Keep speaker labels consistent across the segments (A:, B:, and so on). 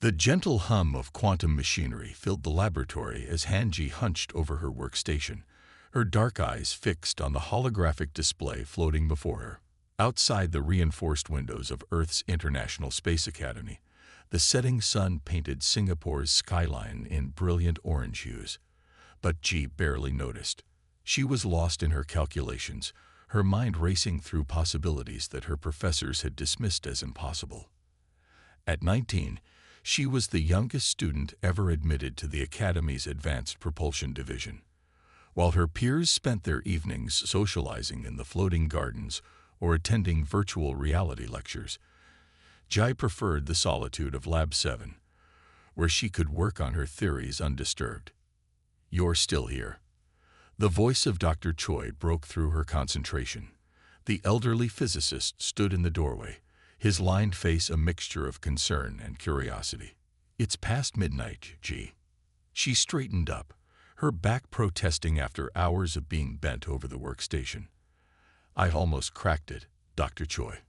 A: The gentle hum of quantum machinery filled the laboratory as Hanji hunched over her workstation, her dark eyes fixed on the holographic display floating before her. Outside the reinforced windows of Earth's International Space Academy, the setting sun painted Singapore's skyline in brilliant orange hues. But Ji barely noticed. She was lost in her calculations, her mind racing through possibilities that her professors had dismissed as impossible. At 19, she was the youngest student ever admitted to the Academy's Advanced Propulsion Division. While her peers spent their evenings socializing in the floating gardens or attending virtual reality lectures, Ji preferred the solitude of Lab 7, where she could work on her theories undisturbed. "You're still here." The voice of Dr. Choi broke through her concentration. The elderly physicist stood in the doorway, his lined face a mixture of concern and curiosity. "It's past midnight, Ji." She straightened up, her back protesting after hours of being bent over the workstation. "I've almost cracked it, Dr. Choi.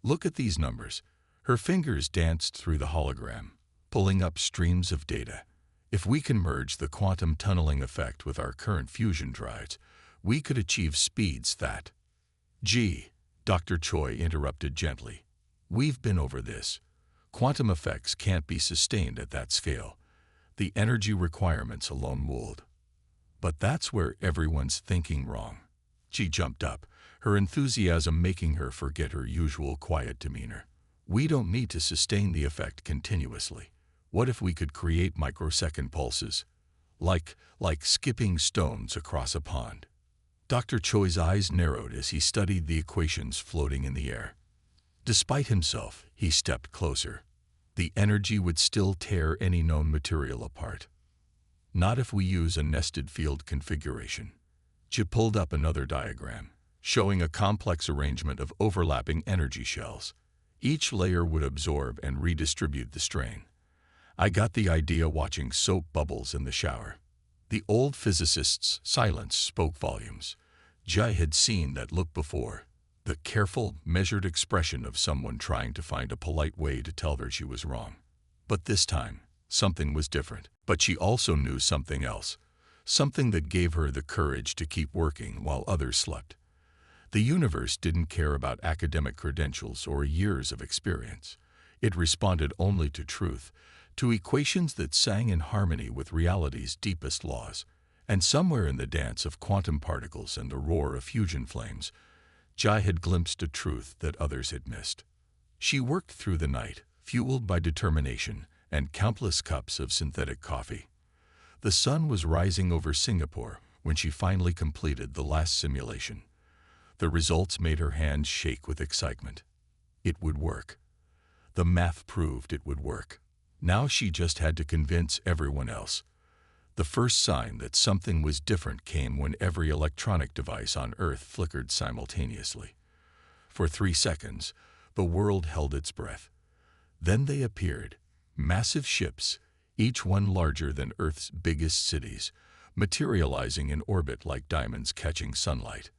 A: Look at these numbers." Her fingers danced through the hologram, pulling up streams of data. "If we can merge the quantum tunneling effect with our current fusion drives, we could achieve speeds that—" "Gee," Dr. Choi interrupted gently. "We've been over this. Quantum effects can't be sustained at that scale. The energy requirements alone would." "But that's where everyone's thinking wrong." She jumped up, her enthusiasm making her forget her usual quiet demeanor. "We don't need to sustain the effect continuously. What if we could create microsecond pulses? Like skipping stones across a pond." Dr. Choi's eyes narrowed as he studied the equations floating in the air. Despite himself, he stepped closer. The energy would still tear any known material apart. "Not if we use a nested field configuration." She pulled up another diagram, showing a complex arrangement of overlapping energy shells. Each layer would absorb and redistribute the strain. "I got the idea watching soap bubbles in the shower." The old physicist's silence spoke volumes. Jai had seen that look before, the careful, measured expression of someone trying to find a polite way to tell her she was wrong. But this time, something was different. But she also knew something else, something that gave her the courage to keep working while others slept. The universe didn't care about academic credentials or years of experience. It responded only to truth, to equations that sang in harmony with reality's deepest laws. And somewhere in the dance of quantum particles and the roar of fusion flames, Jai had glimpsed a truth that others had missed. She worked through the night, fueled by determination and countless cups of synthetic coffee. The sun was rising over Singapore when she finally completed the last simulation. The results made her hands shake with excitement. It would work. The math proved it would work. Now she just had to convince everyone else. The first sign that something was different came when every electronic device on Earth flickered simultaneously. For 3 seconds, the world held its breath. Then they appeared, massive ships, each one larger than Earth's biggest cities, materializing in orbit like diamonds catching sunlight.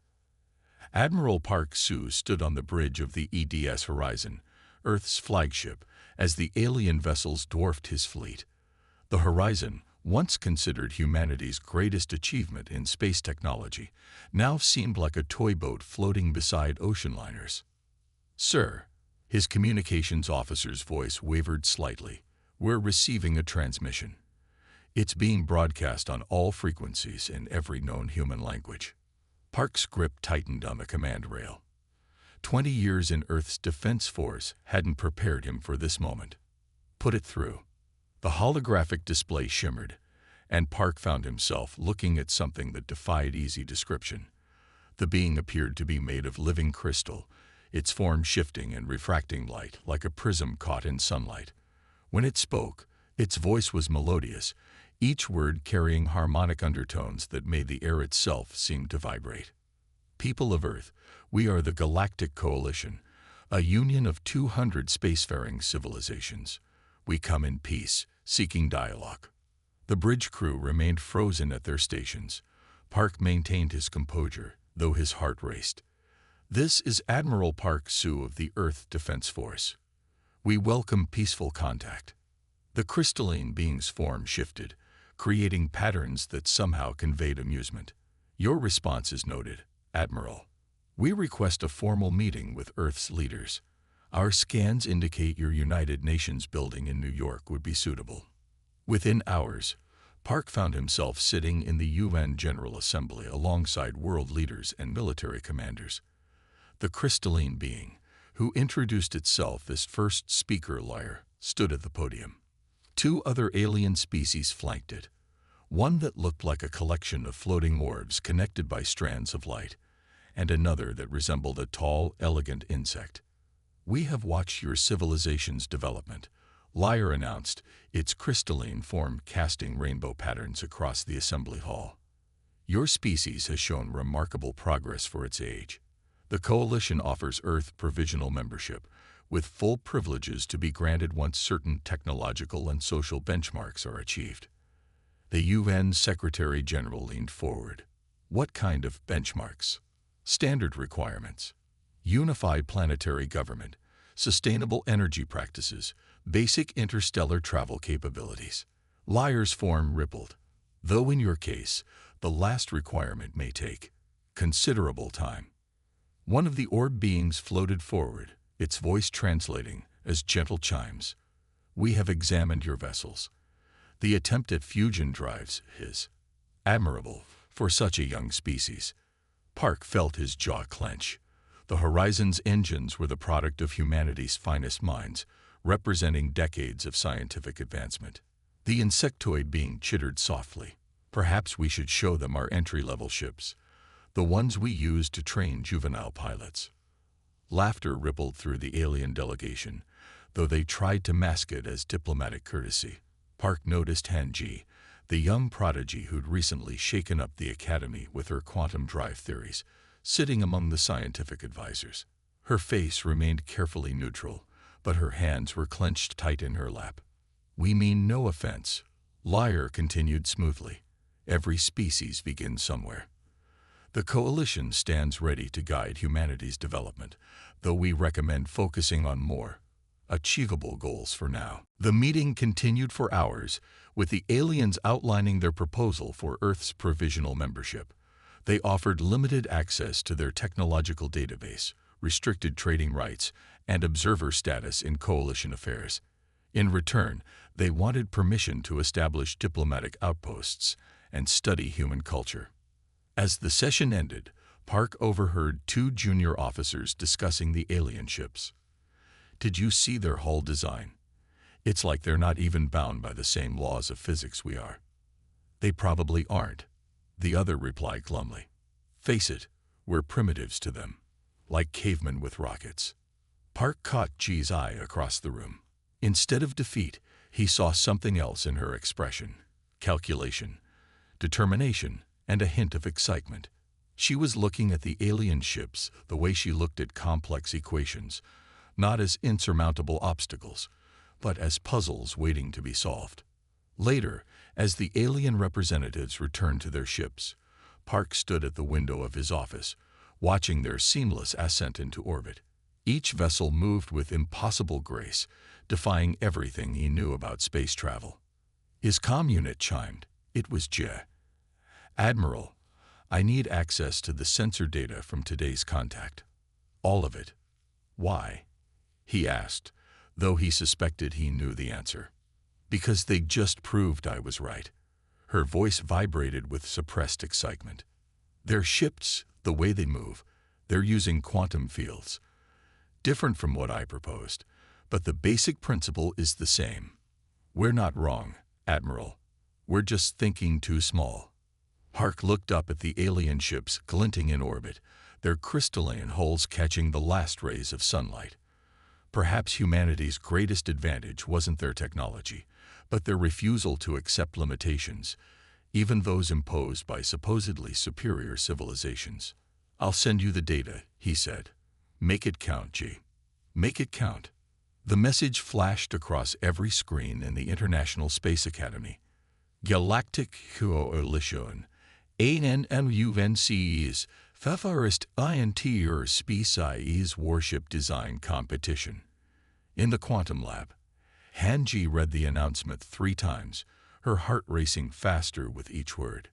A: Admiral Park Soo stood on the bridge of the EDS Horizon, Earth's flagship, as the alien vessels dwarfed his fleet. The Horizon, once considered humanity's greatest achievement in space technology, now seemed like a toy boat floating beside ocean liners. "Sir," his communications officer's voice wavered slightly, "we're receiving a transmission. It's being broadcast on all frequencies in every known human language." Park's grip tightened on the command rail. 20 years in Earth's defense force hadn't prepared him for this moment. "Put it through." The holographic display shimmered, and Park found himself looking at something that defied easy description. The being appeared to be made of living crystal, its form shifting and refracting light like a prism caught in sunlight. When it spoke, its voice was melodious, each word carrying harmonic undertones that made the air itself seem to vibrate. "People of Earth, we are the Galactic Coalition, a union of 200 spacefaring civilizations. We come in peace, seeking dialogue." The bridge crew remained frozen at their stations. Park maintained his composure, though his heart raced. "This is Admiral Park Soo of the Earth Defense Force. We welcome peaceful contact." The crystalline being's form shifted, creating patterns that somehow conveyed amusement. Your response is noted, Admiral. We request a formal meeting with Earth's leaders. Our scans indicate your United Nations building in New York would be suitable. Within hours, Park found himself sitting in the UN General Assembly alongside world leaders and military commanders. The crystalline being, who introduced itself as first speaker Lyre, stood at the podium. Two other alien species flanked it, one that looked like a collection of floating orbs connected by strands of light, and another that resembled a tall, elegant insect. We have watched your civilization's development, Lyre announced, its crystalline form casting rainbow patterns across the assembly hall. Your species has shown remarkable progress for its age. The Coalition offers Earth provisional membership, with full privileges to be granted once certain technological and social benchmarks are achieved. The UN Secretary-General leaned forward. What kind of benchmarks? Standard requirements. Unified planetary government, sustainable energy practices, basic interstellar travel capabilities. Lyre's form rippled. Though in your case, the last requirement may take considerable time. One of the orb beings floated forward, its voice translating as gentle chimes. We have examined your vessels. The attempt at fusion drives is admirable for such a young species. Park felt his jaw clench. The Horizon's engines were the product of humanity's finest minds, representing decades of scientific advancement. The insectoid being chittered softly. Perhaps we should show them our entry-level ships, the ones we use to train juvenile pilots. Laughter rippled through the alien delegation, though they tried to mask it as diplomatic courtesy. Park noticed Hanji, the young prodigy who'd recently shaken up the academy with her quantum drive theories, sitting among the scientific advisors. Her face remained carefully neutral, but her hands were clenched tight in her lap. We mean no offense, Lyre continued smoothly. Every species begins somewhere. The Coalition stands ready to guide humanity's development, though we recommend focusing on more achievable goals for now. The meeting continued for hours, with the aliens outlining their proposal for Earth's provisional membership. They offered limited access to their technological database, restricted trading rights, and observer status in Coalition affairs. In return, they wanted permission to establish diplomatic outposts and study human culture. As the session ended, Park overheard two junior officers discussing the alien ships. Did you see their hull design? It's like they're not even bound by the same laws of physics we are. They probably aren't, the other replied glumly. Face it, we're primitives to them, like cavemen with rockets. Park caught Ji's eye across the room. Instead of defeat, he saw something else in her expression: calculation, determination, and a hint of excitement. She was looking at the alien ships the way she looked at complex equations, not as insurmountable obstacles, but as puzzles waiting to be solved. Later, as the alien representatives returned to their ships, Park stood at the window of his office, watching their seamless ascent into orbit. Each vessel moved with impossible grace, defying everything he knew about space travel. His comm unit chimed. It was Je. Admiral, I need access to the sensor data from today's contact. All of it. Why? He asked, though he suspected he knew the answer. Because they just proved I was right. Her voice vibrated with suppressed excitement. Their ships, the way they move, they're using quantum fields. Different from what I proposed, but the basic principle is the same. We're not wrong, Admiral. We're just thinking too small. Park looked up at the alien ships glinting in orbit, their crystalline hulls catching the last rays of sunlight. Perhaps humanity's greatest advantage wasn't their technology, but their refusal to accept limitations, even those imposed by supposedly superior civilizations. I'll send you the data, he said. Make it count, G. Make it count. The message flashed across every screen in the International Space Academy. Galactic Coalition, ANMUNCE's Futuristic Adventures Space Warship Design Competition. In the Quantum Lab, Han-Ji read the announcement 3 times, her heart racing faster with each word.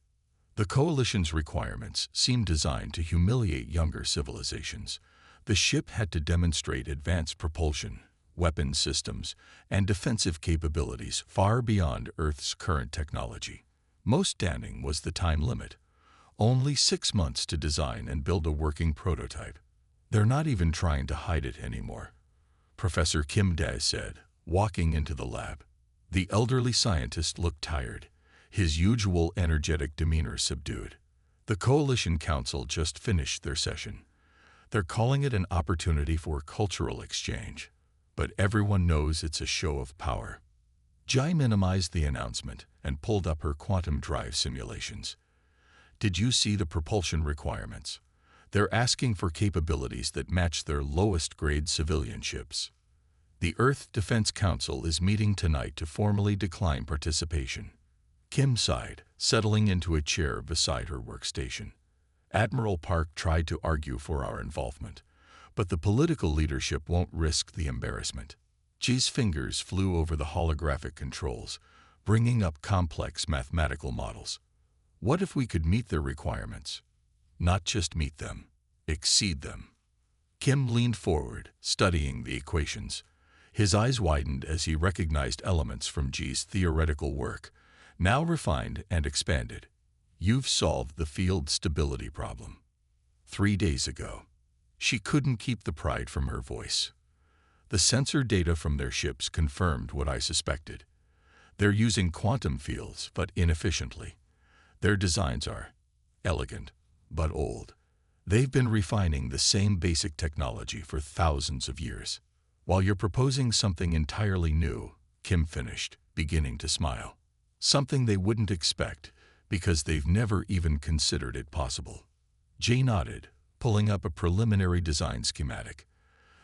A: The Coalition's requirements seemed designed to humiliate younger civilizations. The ship had to demonstrate advanced propulsion, weapon systems, and defensive capabilities far beyond Earth's current technology. Most damning was the time limit. Only 6 months to design and build a working prototype. They're not even trying to hide it anymore, Professor Kim Dae said, walking into the lab. The elderly scientist looked tired, his usual energetic demeanor subdued. The Coalition Council just finished their session. They're calling it an opportunity for cultural exchange, but everyone knows it's a show of power. Jai minimized the announcement and pulled up her quantum drive simulations. Did you see the propulsion requirements? They're asking for capabilities that match their lowest-grade civilian ships. The Earth Defense Council is meeting tonight to formally decline participation. Kim sighed, settling into a chair beside her workstation. Admiral Park tried to argue for our involvement, but the political leadership won't risk the embarrassment. Ji's fingers flew over the holographic controls, bringing up complex mathematical models. What if we could meet their requirements? Not just meet them, exceed them. Kim leaned forward, studying the equations. His eyes widened as he recognized elements from Ji's theoretical work, now refined and expanded. You've solved the field stability problem. 3 days ago. She couldn't keep the pride from her voice. The sensor data from their ships confirmed what I suspected. They're using quantum fields, but inefficiently. Their designs are elegant, but old. They've been refining the same basic technology for thousands of years. While you're proposing something entirely new, Kim finished, beginning to smile. Something they wouldn't expect, because they've never even considered it possible. Jay nodded, pulling up a preliminary design schematic.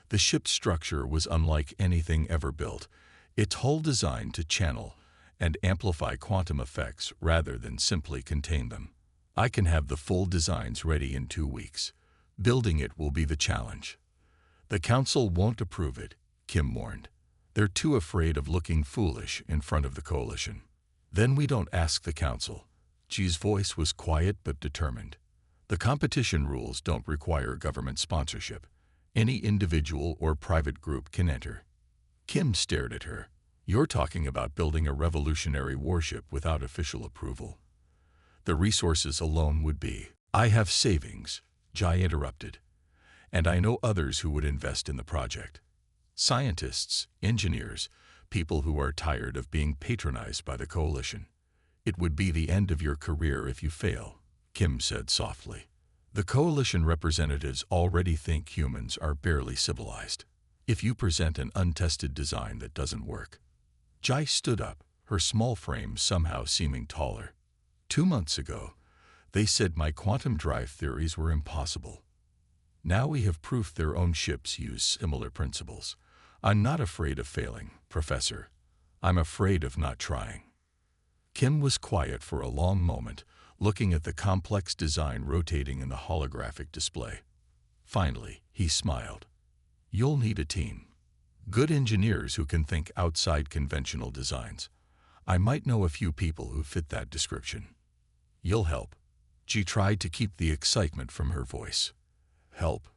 A: The ship's structure was unlike anything ever built, its hull designed to channel and amplify quantum effects rather than simply contain them. I can have the full designs ready in 2 weeks. Building it will be the challenge. The Council won't approve it, Kim warned. They're too afraid of looking foolish in front of the Coalition. Then we don't ask the Council. Ji's voice was quiet but determined. The competition rules don't require government sponsorship. Any individual or private group can enter. Kim stared at her. You're talking about building a revolutionary warship without official approval. The resources alone would be. I have savings, Jai interrupted. And I know others who would invest in the project. Scientists, engineers, people who are tired of being patronized by the Coalition. It would be the end of your career if you fail, Kim said softly. The Coalition representatives already think humans are barely civilized. If you present an untested design that doesn't work. Jai stood up, her small frame somehow seeming taller. 2 months ago, they said my quantum drive theories were impossible. Now we have proof their own ships use similar principles. I'm not afraid of failing, Professor. I'm afraid of not trying. Kim was quiet for a long moment, looking at the complex design rotating in the holographic display. Finally, he smiled. You'll need a team. Good engineers who can think outside conventional designs. I might know a few people who fit that description. You'll help. She tried to keep the excitement from her voice. Help.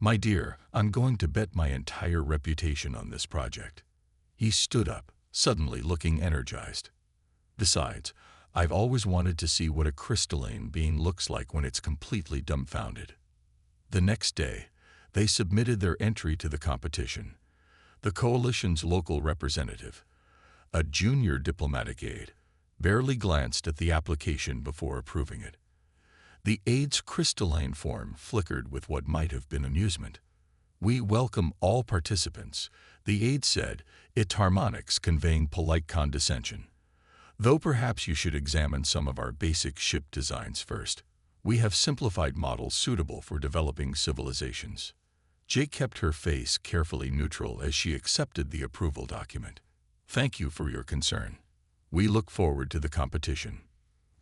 A: My dear, I'm going to bet my entire reputation on this project. He stood up, suddenly looking energized. Besides, I've always wanted to see what a crystalline being looks like when it's completely dumbfounded. The next day, they submitted their entry to the competition. The Coalition's local representative, a junior diplomatic aide, barely glanced at the application before approving it. The aide's crystalline form flickered with what might have been amusement. We welcome all participants, the aide said, its harmonics conveying polite condescension. Though perhaps you should examine some of our basic ship designs first. We have simplified models suitable for developing civilizations. Jay kept her face carefully neutral as she accepted the approval document. Thank you for your concern. We look forward to the competition.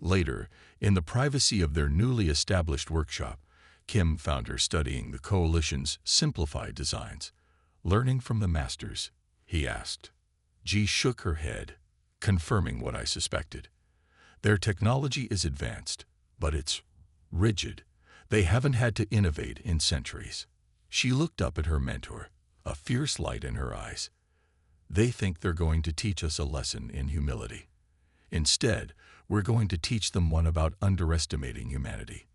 A: Later, in the privacy of their newly established workshop, Kim found her studying the Coalition's simplified designs. Learning from the masters, he asked. Ji shook her head, confirming what I suspected. Their technology is advanced, but it's rigid. They haven't had to innovate in centuries. She looked up at her mentor, a fierce light in her eyes. They think they're going to teach us a lesson in humility. Instead, we're going to teach them one about underestimating humanity.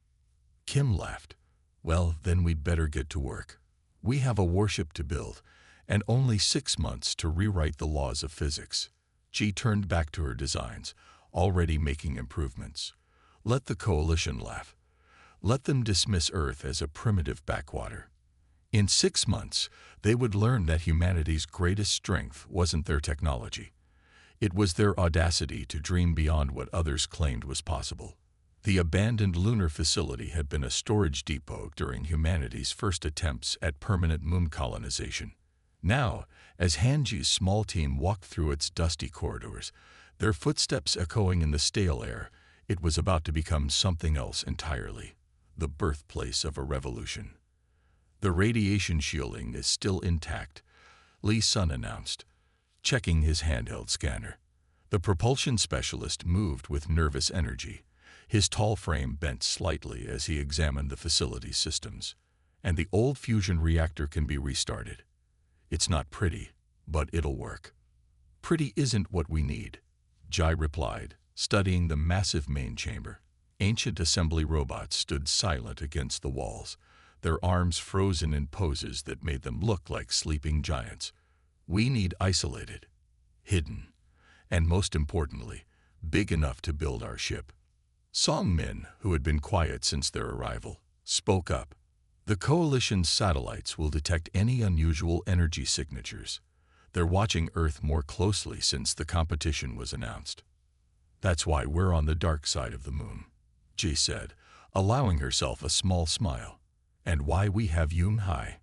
A: Kim laughed. Well, then we'd better get to work. We have a warship to build, and only 6 months to rewrite the laws of physics. She turned back to her designs, already making improvements. Let the coalition laugh. Let them dismiss Earth as a primitive backwater. In 6 months, they would learn that humanity's greatest strength wasn't their technology. It was their audacity to dream beyond what others claimed was possible. The abandoned lunar facility had been a storage depot during humanity's first attempts at permanent moon colonization. Now, as Hanji's small team walked through its dusty corridors, their footsteps echoing in the stale air, it was about to become something else entirely, the birthplace of a revolution. The radiation shielding is still intact, Lee Sun announced, checking his handheld scanner. The propulsion specialist moved with nervous energy. His tall frame bent slightly as he examined the facility's systems, and the old fusion reactor can be restarted. It's not pretty, but it'll work. Pretty isn't what we need, Jai replied, studying the massive main chamber. Ancient assembly robots stood silent against the walls, their arms frozen in poses that made them look like sleeping giants. We need isolated, hidden, and most importantly, big enough to build our ship. Song Min, who had been quiet since their arrival, spoke up. The Coalition's satellites will detect any unusual energy signatures. They're watching Earth more closely since the competition was announced. That's why we're on the dark side of the moon, Ji said, allowing herself a small smile. And why we have Yun Hai.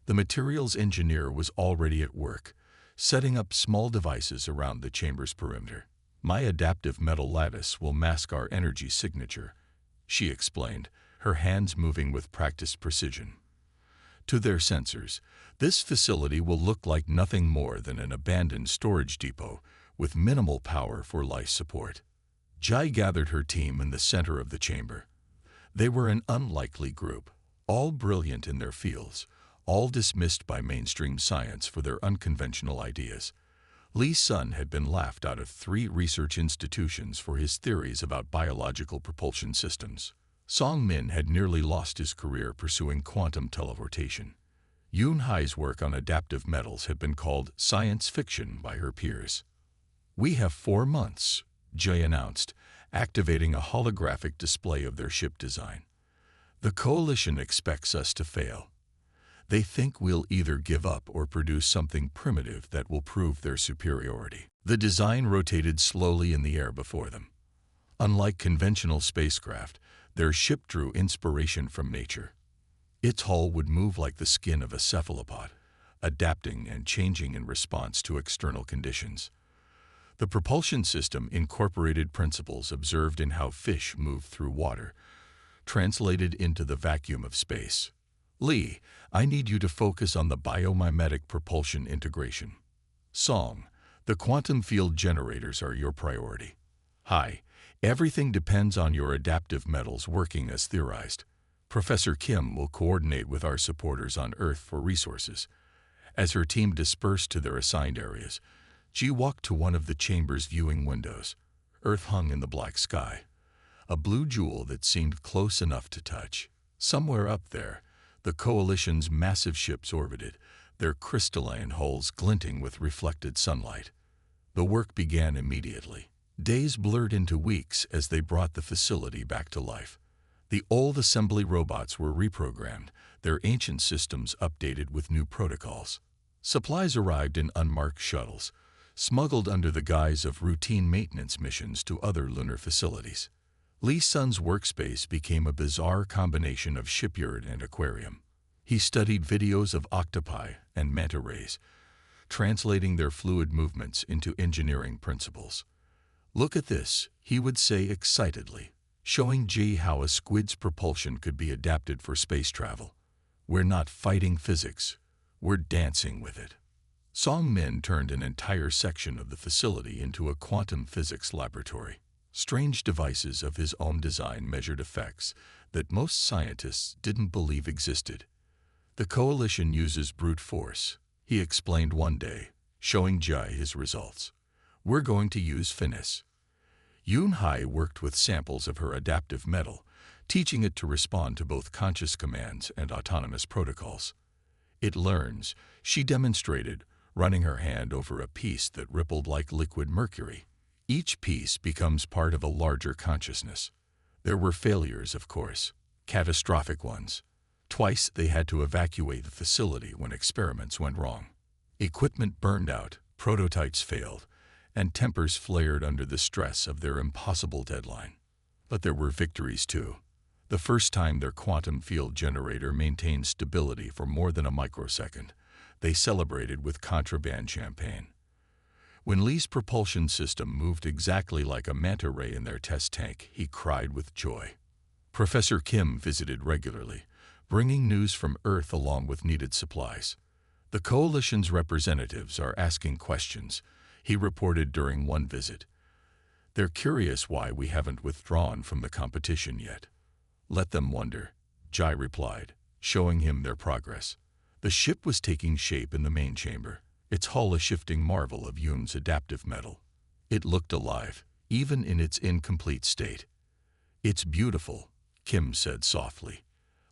A: The materials engineer was already at work, setting up small devices around the chamber's perimeter. My adaptive metal lattice will mask our energy signature, she explained, her hands moving with practiced precision. To their sensors, this facility will look like nothing more than an abandoned storage depot with minimal power for life support. Jai gathered her team in the center of the chamber. They were an unlikely group, all brilliant in their fields, all dismissed by mainstream science for their unconventional ideas. Lee Sun had been laughed out of 3 research institutions for his theories about biological propulsion systems. Song Min had nearly lost his career pursuing quantum teleportation. Yun Hai's work on adaptive metals had been called science fiction by her peers. We have 4 months, Jay announced, activating a holographic display of their ship design. The Coalition expects us to fail. They think we'll either give up or produce something primitive that will prove their superiority. The design rotated slowly in the air before them. Unlike conventional spacecraft, their ship drew inspiration from nature. Its hull would move like the skin of a cephalopod, adapting and changing in response to external conditions. The propulsion system incorporated principles observed in how fish move through water, translated into the vacuum of space. Lee, I need you to focus on the biomimetic propulsion integration. Song, the quantum field generators are your priority. Hai, everything depends on your adaptive metals working as theorized. Professor Kim will coordinate with our supporters on Earth for resources. As her team dispersed to their assigned areas, Ji walked to one of the chamber's viewing windows. Earth hung in the black sky, a blue jewel that seemed close enough to touch. Somewhere up there, the Coalition's massive ships orbited, their crystalline hulls glinting with reflected sunlight. The work began immediately. Days blurred into weeks as they brought the facility back to life. The old assembly robots were reprogrammed, their ancient systems updated with new protocols. Supplies arrived in unmarked shuttles, smuggled under the guise of routine maintenance missions to other lunar facilities. Lee Sun's workspace became a bizarre combination of shipyard and aquarium. He studied videos of octopi and manta rays, translating their fluid movements into engineering principles. Look at this, he would say excitedly, showing Ji how a squid's propulsion could be adapted for space travel. We're not fighting physics, we're dancing with it. Song Min turned an entire section of the facility into a quantum physics laboratory. Strange devices of his own design measured effects that most scientists didn't believe existed. The coalition uses brute force, he explained one day, showing Jai his results. We're going to use finesse. Yoon Hai worked with samples of her adaptive metal, teaching it to respond to both conscious commands and autonomous protocols. It learns, she demonstrated, running her hand over a piece that rippled like liquid mercury. Each piece becomes part of a larger consciousness. There were failures, of course, catastrophic ones. Twice they had to evacuate the facility when experiments went wrong. Equipment burned out, prototypes failed, and tempers flared under the stress of their impossible deadline. But there were victories too. The first time their quantum field generator maintained stability for more than a microsecond, they celebrated with contraband champagne. When Lee's propulsion system moved exactly like a manta ray in their test tank, he cried with joy. Professor Kim visited regularly, bringing news from Earth along with needed supplies. The coalition's representatives are asking questions, he reported during one visit. They're curious why we haven't withdrawn from the competition yet. Let them wonder, Jai replied, showing him their progress. The ship was taking shape in the main chamber, its hull a shifting marvel of Yoon's adaptive metal. It looked alive, even in its incomplete state. It's beautiful, Kim said softly,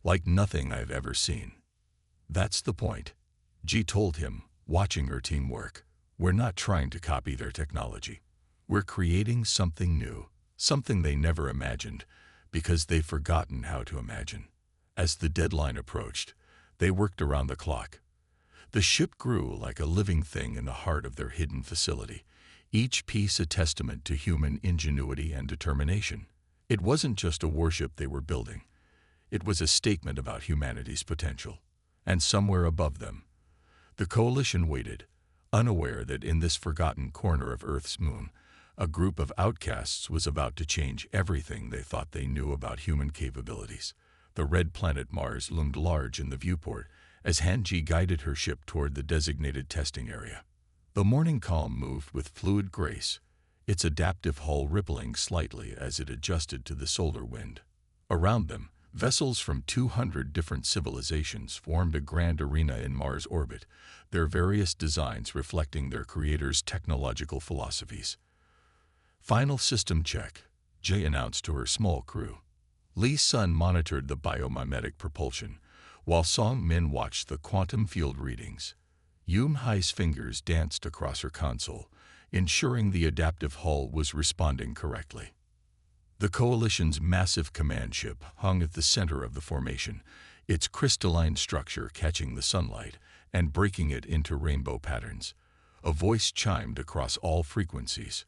A: like nothing I've ever seen. That's the point, Ji told him, watching her team work. We're not trying to copy their technology. We're creating something new, something they never imagined, because they've forgotten how to imagine. As the deadline approached, they worked around the clock. The ship grew like a living thing in the heart of their hidden facility, each piece a testament to human ingenuity and determination. It wasn't just a warship they were building. It was a statement about humanity's potential. And somewhere above them, the coalition waited, unaware that in this forgotten corner of Earth's moon, a group of outcasts was about to change everything they thought they knew about human capabilities. The red planet Mars loomed large in the viewport as Han-Ji guided her ship toward the designated testing area. The morning calm moved with fluid grace, its adaptive hull rippling slightly as it adjusted to the solar wind. Around them, vessels from 200 different civilizations formed a grand arena in Mars orbit, their various designs reflecting their creators' technological philosophies. Final system check, Jay announced to her small crew. Lee's son monitored the biomimetic propulsion, while Song Min watched the quantum field readings. Yoon Hai's fingers danced across her console, ensuring the adaptive hull was responding correctly. The coalition's massive command ship hung at the center of the formation, its crystalline structure catching the sunlight and breaking it into rainbow patterns. A voice chimed across all frequencies.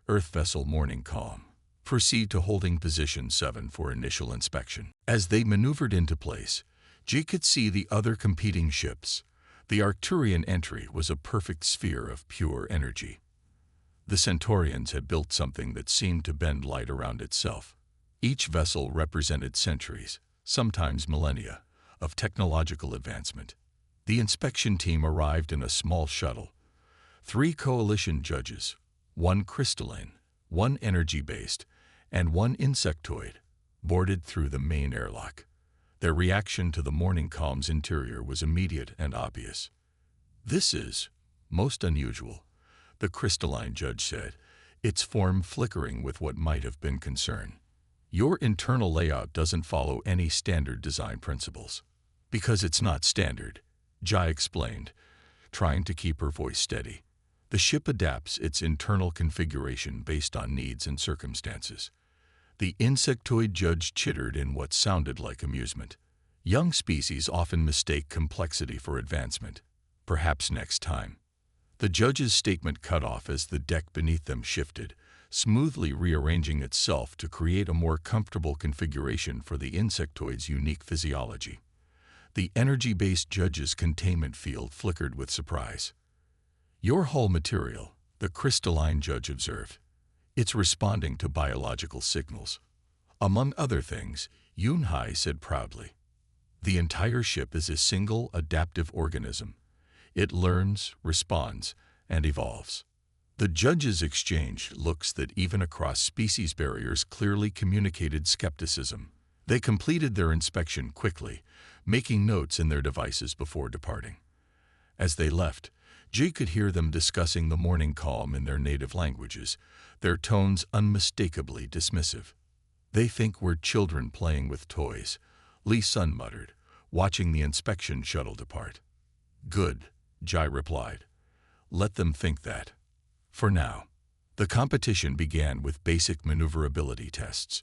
A: Earth vessel morning calm. Proceed to holding position 7 for initial inspection. As they maneuvered into place, Ji could see the other competing ships. The Arcturian entry was a perfect sphere of pure energy. The Centaurians had built something that seemed to bend light around itself. Each vessel represented centuries, sometimes millennia, of technological advancement. The inspection team arrived in a small shuttle. 3 coalition judges, 1 crystalline, 1 energy-based, and 1 insectoid, boarded through the main airlock. Their reaction to the morning calm's interior was immediate and obvious. This is most unusual, the crystalline judge said, its form flickering with what might have been concern. Your internal layout doesn't follow any standard design principles. Because it's not standard, Jai explained, trying to keep her voice steady. The ship adapts its internal configuration based on needs and circumstances. The insectoid judge chittered in what sounded like amusement. Young species often mistake complexity for advancement. Perhaps next time. The judge's statement cut off as the deck beneath them shifted, smoothly rearranging itself to create a more comfortable configuration for the insectoid's unique physiology. The energy-based judge's containment field flickered with surprise. Your hull material, the crystalline judge observed. It's responding to biological signals. Among other things, Yoon Hai said proudly. The entire ship is a single adaptive organism. It learns, responds, and evolves. The judges exchanged looks that even across species barriers clearly communicated skepticism. They completed their inspection quickly, making notes in their devices before departing. As they left, Jay could hear them discussing the morning calm in their native languages, their tones unmistakably dismissive. "They think we're children playing with toys," Lee Sun muttered, watching the inspection shuttle depart. "Good," Jai replied. "Let them think that." For now. The competition began with basic maneuverability tests.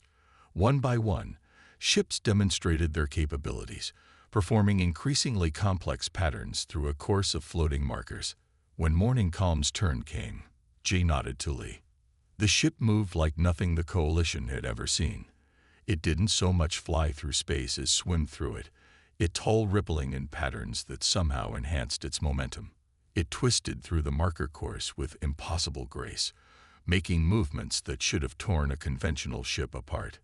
A: One by one, ships demonstrated their capabilities, performing increasingly complex patterns through a course of floating markers. When morning calm's turn came, Jay nodded to Lee. The ship moved like nothing the Coalition had ever seen. It didn't so much fly through space as swim through it, tall rippling in patterns that somehow enhanced its momentum. It twisted through the marker course with impossible grace, making movements that should have torn a conventional ship apart.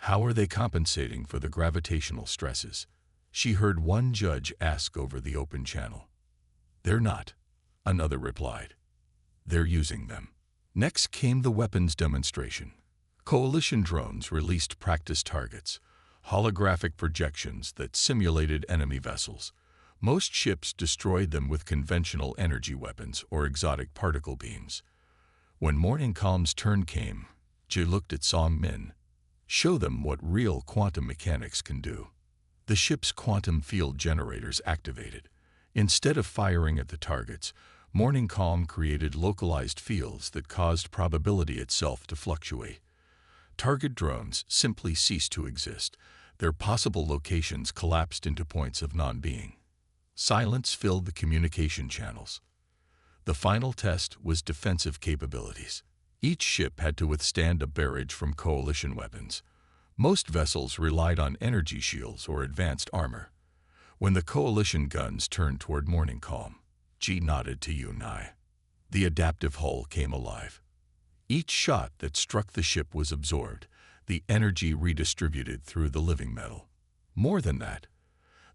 A: "How are they compensating for the gravitational stresses?" she heard one judge ask over the open channel. "They're not," another replied. "They're using them." Next came the weapons demonstration. Coalition drones released practice targets, holographic projections that simulated enemy vessels. Most ships destroyed them with conventional energy weapons or exotic particle beams. When morning calm's turn came, Jay looked at Song Min. "Show them what real quantum mechanics can do." The ship's quantum field generators activated. Instead of firing at the targets, morning calm created localized fields that caused probability itself to fluctuate. Target drones simply ceased to exist. Their possible locations collapsed into points of non-being. Silence filled the communication channels. The final test was defensive capabilities. Each ship had to withstand a barrage from Coalition weapons. Most vessels relied on energy shields or advanced armor. When the Coalition guns turned toward morning calm, G nodded to Yunai. The adaptive hull came alive. Each shot that struck the ship was absorbed, the energy redistributed through the living metal. More than that,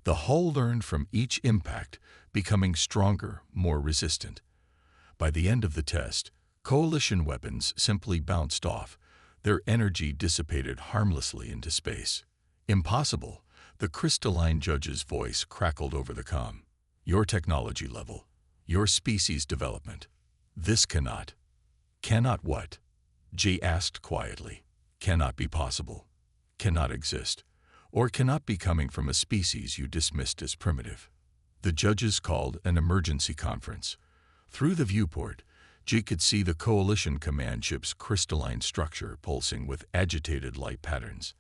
A: the hull learned from each impact, becoming stronger, more resistant. By the end of the test, Coalition weapons simply bounced off. Their energy dissipated harmlessly into space. "Impossible," the crystalline judge's voice crackled over the comm. "Your technology level, your species development. This cannot." "Cannot what?" Jay asked quietly. "Cannot be possible. Cannot exist. Or cannot be coming from a species you dismissed as primitive." The judges called an emergency conference. Through the viewport, Jay could see the Coalition command ship's crystalline structure pulsing with agitated light patterns.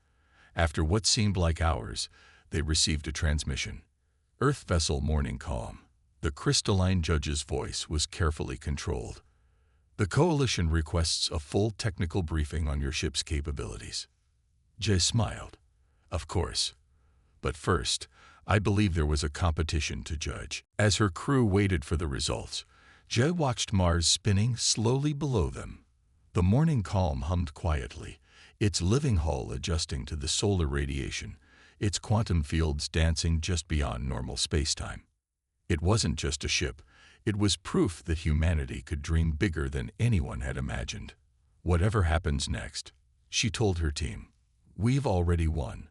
A: After what seemed like hours, they received a transmission. "Earth vessel morning calm." The crystalline judge's voice was carefully controlled. "The Coalition requests a full technical briefing on your ship's capabilities." Jay smiled. "Of course. But first, I believe there was a competition to judge." As her crew waited for the results, Jay watched Mars spinning slowly below them. The morning calm hummed quietly, its living hull adjusting to the solar radiation, its quantum fields dancing just beyond normal spacetime. It wasn't just a ship. It was proof that humanity could dream bigger than anyone had imagined. "Whatever happens next," she told her team, "we've already won.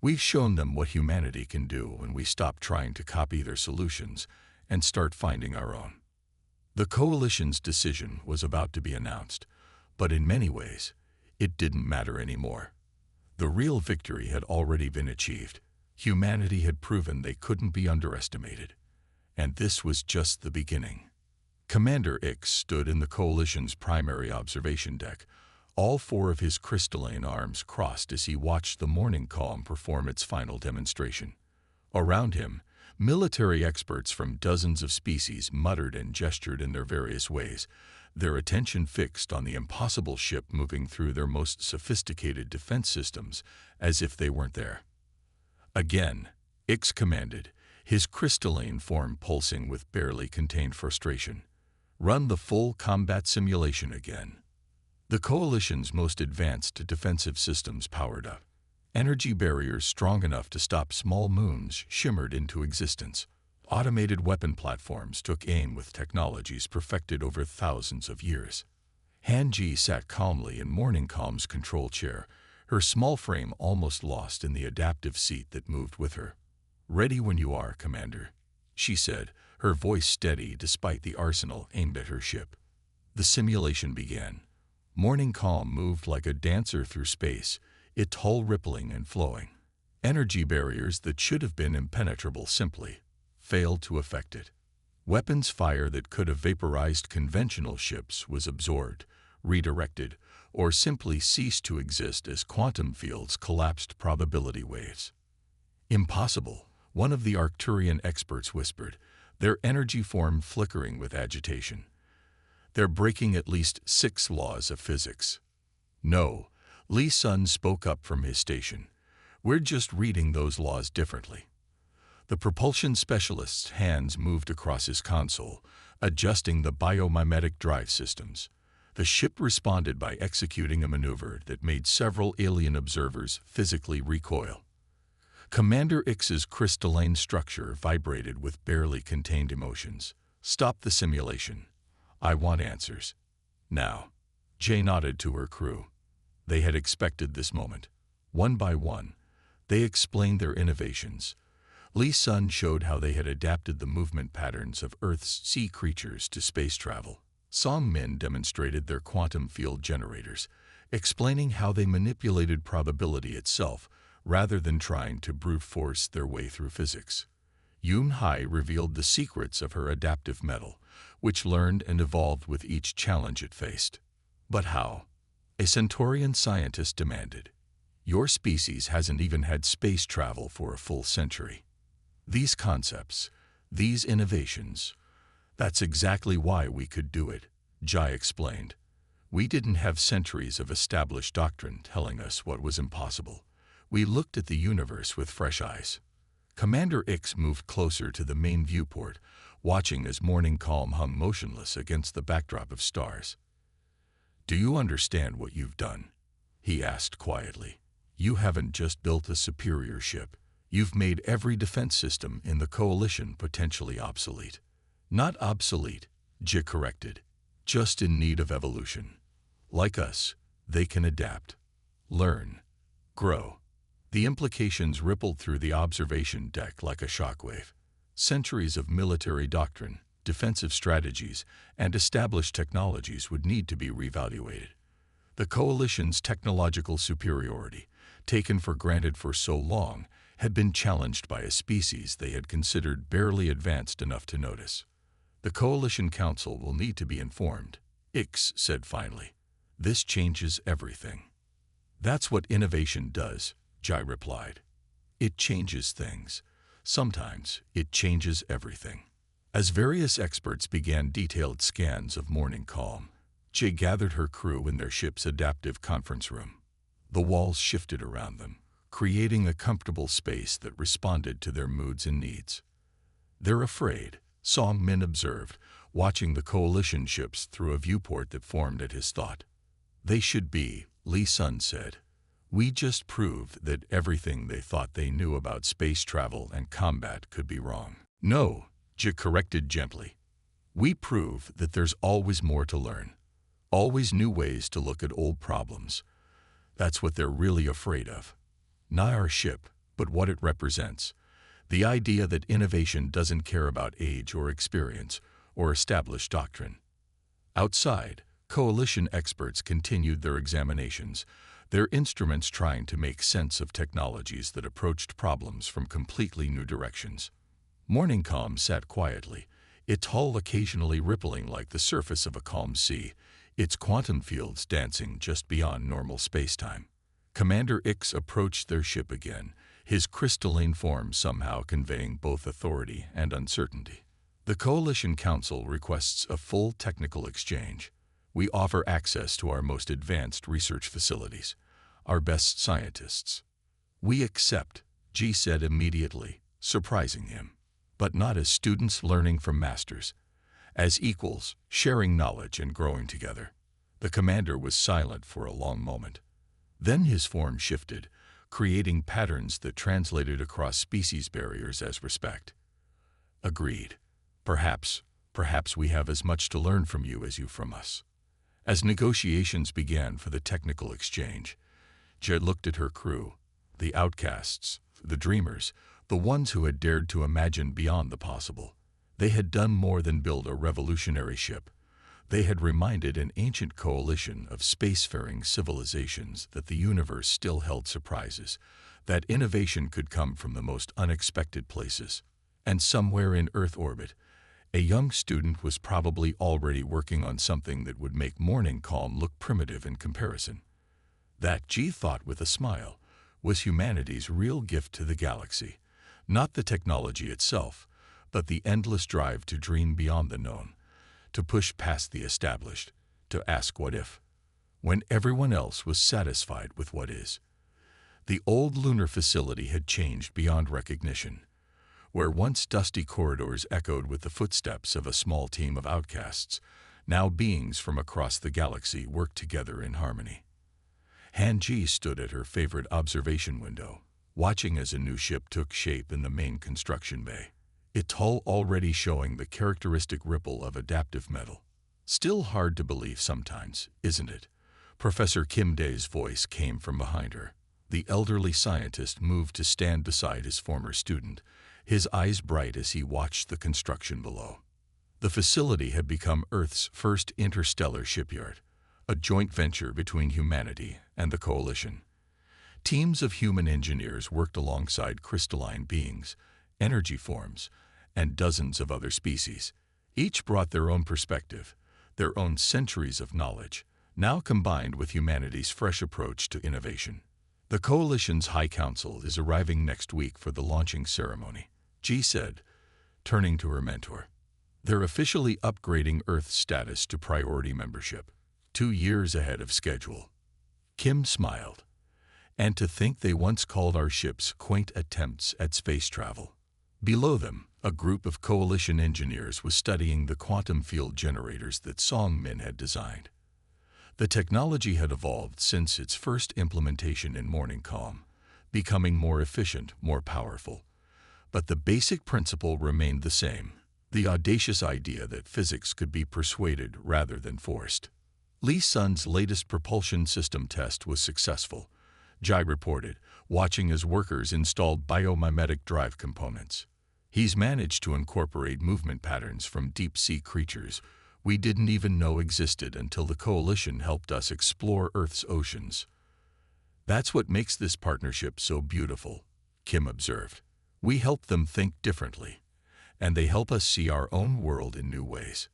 A: We've shown them what humanity can do when we stop trying to copy their solutions and start finding our own." The Coalition's decision was about to be announced, but in many ways, it didn't matter anymore. The real victory had already been achieved. Humanity had proven they couldn't be underestimated. And this was just the beginning. Commander Ix stood in the Coalition's primary observation deck, all four of his crystalline arms crossed as he watched the morning calm perform its final demonstration. Around him, military experts from dozens of species muttered and gestured in their various ways, their attention fixed on the impossible ship moving through their most sophisticated defense systems as if they weren't there. Again, Ix commanded, his crystalline form pulsing with barely contained frustration. "Run the full combat simulation again." The Coalition's most advanced defensive systems powered up. Energy barriers strong enough to stop small moons shimmered into existence. Automated weapon platforms took aim with technologies perfected over thousands of years. Han-Ji sat calmly in Morning Calm's control chair, her small frame almost lost in the adaptive seat that moved with her. "Ready when you are, Commander," she said, her voice steady despite the arsenal aimed at her ship. The simulation began. Morning Calm moved like a dancer through space, its hull rippling and flowing. Energy barriers that should have been impenetrable simply failed to affect it. Weapons fire that could have vaporized conventional ships was absorbed, redirected, or simply ceased to exist as quantum fields collapsed probability waves. "Impossible," one of the Arcturian experts whispered, their energy form flickering with agitation. "They're breaking at least 6 laws of physics." "No," Lee Sun spoke up from his station. "We're just reading those laws differently." The propulsion specialist's hands moved across his console, adjusting the biomimetic drive systems. The ship responded by executing a maneuver that made several alien observers physically recoil. Commander X's crystalline structure vibrated with barely contained emotions. "Stop the simulation. I want answers. Now." Jay nodded to her crew. They had expected this moment. One by one, they explained their innovations. Lee Sun showed how they had adapted the movement patterns of Earth's sea creatures to space travel. Song Min demonstrated their quantum field generators, explaining how they manipulated probability itself rather than trying to brute force their way through physics. Yoon Hai revealed the secrets of her adaptive metal, which learned and evolved with each challenge it faced. "But how?" a Centaurian scientist demanded. "Your species hasn't even had space travel for a full century." "These concepts, these innovations, that's exactly why we could do it," Jai explained. "We didn't have centuries of established doctrine telling us what was impossible. We looked at the universe with fresh eyes." Commander X moved closer to the main viewport, watching as Morning Calm hung motionless against the backdrop of stars. "Do you understand what you've done?" he asked quietly. "You haven't just built a superior ship. You've made every defense system in the coalition potentially obsolete." "Not obsolete," Jay corrected. "Just in need of evolution. Like us, they can adapt, learn, grow." The implications rippled through the observation deck like a shockwave. Centuries of military doctrine, defensive strategies, and established technologies would need to be reevaluated. The coalition's technological superiority, taken for granted for so long, had been challenged by a species they had considered barely advanced enough to notice. "The Coalition Council will need to be informed," Ix said finally. "This changes everything." "That's what innovation does," Jai replied. "It changes things. Sometimes it changes everything." As various experts began detailed scans of Morning Calm, Jay gathered her crew in their ship's adaptive conference room. The walls shifted around them, creating a comfortable space that responded to their moods and needs. "They're afraid," Song Min observed, watching the coalition ships through a viewport that formed at his thought. "They should be," Lee Sun said. "We just proved that everything they thought they knew about space travel and combat could be wrong." "No," Jay corrected gently. "We prove that there's always more to learn, always new ways to look at old problems. That's what they're really afraid of. Not our ship, but what it represents. The idea that innovation doesn't care about age or experience or established doctrine." Outside, coalition experts continued their examinations, their instruments trying to make sense of technologies that approached problems from completely new directions. Morning Calm sat quietly, its hull occasionally rippling like the surface of a calm sea, its quantum fields dancing just beyond normal spacetime. Commander X approached their ship again, his crystalline form somehow conveying both authority and uncertainty. "The Coalition Council requests a full technical exchange. We offer access to our most advanced research facilities, our best scientists." "We accept," G said immediately, surprising him. "But not as students learning from masters. As equals, sharing knowledge and growing together." The commander was silent for a long moment. Then his form shifted, creating patterns that translated across species barriers as respect. Agreed. Perhaps we have as much to learn from you as you from us. As negotiations began for the technical exchange, Jed looked at her crew, the outcasts, the dreamers, the ones who had dared to imagine beyond the possible. They had done more than build a revolutionary ship. They had reminded an ancient coalition of spacefaring civilizations that the universe still held surprises, that innovation could come from the most unexpected places. And somewhere in Earth orbit, a young student was probably already working on something that would make morning calm look primitive in comparison. That, G thought with a smile, was humanity's real gift to the galaxy. Not the technology itself, but the endless drive to dream beyond the known, to push past the established, to ask what if, when everyone else was satisfied with what is. The old lunar facility had changed beyond recognition. Where once dusty corridors echoed with the footsteps of a small team of outcasts, now beings from across the galaxy worked together in harmony. Han-Ji stood at her favorite observation window, watching as a new ship took shape in the main construction bay, its hull already showing the characteristic ripple of adaptive metal. Still hard to believe sometimes, isn't it? Professor Kim Dae's voice came from behind her. The elderly scientist moved to stand beside his former student, his eyes bright as he watched the construction below. The facility had become Earth's first interstellar shipyard, a joint venture between humanity and the Coalition. Teams of human engineers worked alongside crystalline beings, energy forms, and dozens of other species. Each brought their own perspective, their own centuries of knowledge, now combined with humanity's fresh approach to innovation. The Coalition's High Council is arriving next week for the launching ceremony, Ji said, turning to her mentor. They're officially upgrading Earth's status to priority membership, 2 years ahead of schedule. Kim smiled. And to think they once called our ships quaint attempts at space travel. Below them, a group of Coalition engineers was studying the quantum field generators that Song Min had designed. The technology had evolved since its first implementation in morning calm, becoming more efficient, more powerful. But the basic principle remained the same, the audacious idea that physics could be persuaded rather than forced. Lee Sun's latest propulsion system test was successful, Jai reported, watching as workers installed biomimetic drive components. He's managed to incorporate movement patterns from deep-sea creatures we didn't even know existed until the Coalition helped us explore Earth's oceans. That's what makes this partnership so beautiful, Kim observed. We help them think differently, and they help us see our own world in new ways.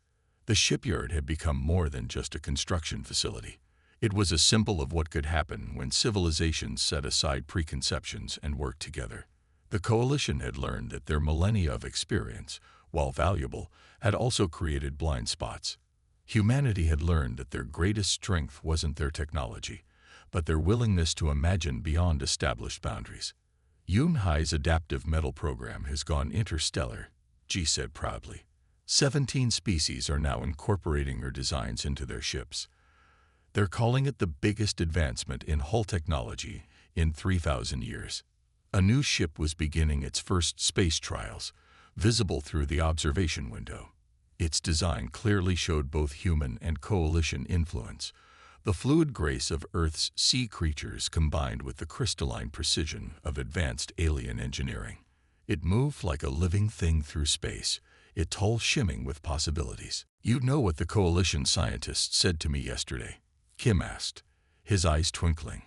A: The shipyard had become more than just a construction facility. It was a symbol of what could happen when civilizations set aside preconceptions and worked together. The Coalition had learned that their millennia of experience, while valuable, had also created blind spots. Humanity had learned that their greatest strength wasn't their technology, but their willingness to imagine beyond established boundaries. Yoon Hai's adaptive metal program has gone interstellar, Ji said proudly. 17 species are now incorporating her designs into their ships. They're calling it the biggest advancement in hull technology in 3,000 years. A new ship was beginning its first space trials, visible through the observation window. Its design clearly showed both human and Coalition influence, the fluid grace of Earth's sea creatures combined with the crystalline precision of advanced alien engineering. It moved like a living thing through space, its hull shimmering with possibilities. You know what the Coalition scientists said to me yesterday? Kim asked, his eyes twinkling.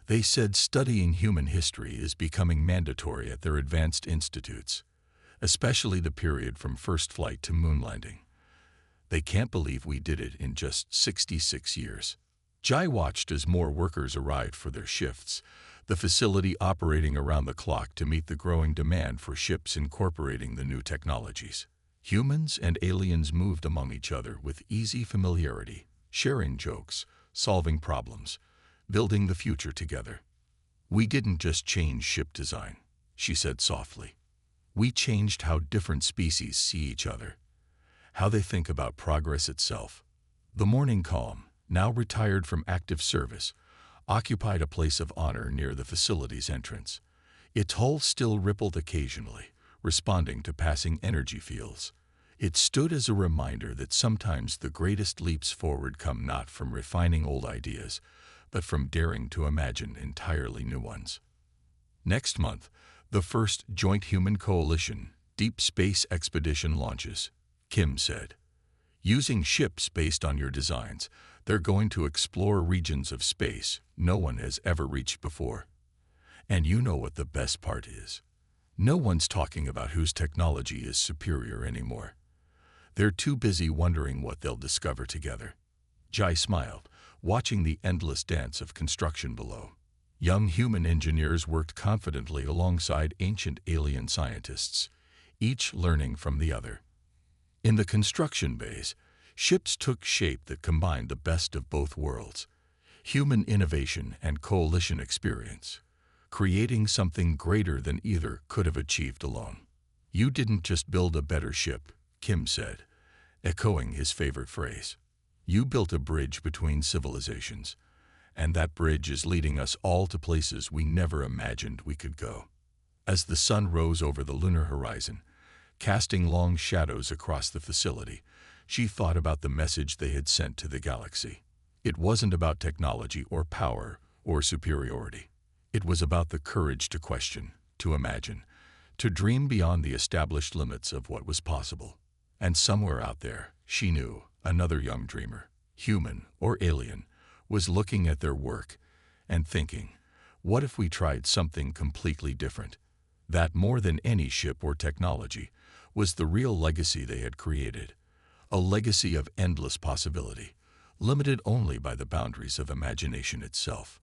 A: They said studying human history is becoming mandatory at their advanced institutes, especially the period from first flight to moon landing. They can't believe we did it in just 66 years. Jai watched as more workers arrived for their shifts, the facility operating around the clock to meet the growing demand for ships incorporating the new technologies. Humans and aliens moved among each other with easy familiarity, sharing jokes, solving problems, building the future together. We didn't just change ship design, she said softly. We changed how different species see each other, how they think about progress itself. The morning calm, now retired from active service, occupied a place of honor near the facility's entrance. Its hull still rippled occasionally, responding to passing energy fields. It stood as a reminder that sometimes the greatest leaps forward come not from refining old ideas, but from daring to imagine entirely new ones. Next month, the first Joint Human Coalition Deep Space Expedition launches, Kim said. Using ships based on your designs, they're going to explore regions of space no one has ever reached before. And you know what the best part is? No one's talking about whose technology is superior anymore. They're too busy wondering what they'll discover together. Jai smiled, watching the endless dance of construction below. Young human engineers worked confidently alongside ancient alien scientists, each learning from the other. In the construction bays, ships took shape that combined the best of both worlds, human innovation and coalition experience, creating something greater than either could have achieved alone. You didn't just build a better ship, Kim said, echoing his favorite phrase. You built a bridge between civilizations, and that bridge is leading us all to places we never imagined we could go. As the sun rose over the lunar horizon, casting long shadows across the facility, she thought about the message they had sent to the galaxy. It wasn't about technology or power or superiority. It was about the courage to question, to imagine, to dream beyond the established limits of what was possible. And somewhere out there, she knew, another young dreamer, human or alien, was looking at their work and thinking, what if we tried something completely different? That, more than any ship or technology, was the real legacy they had created, a legacy of endless possibility, limited only by the boundaries of imagination itself.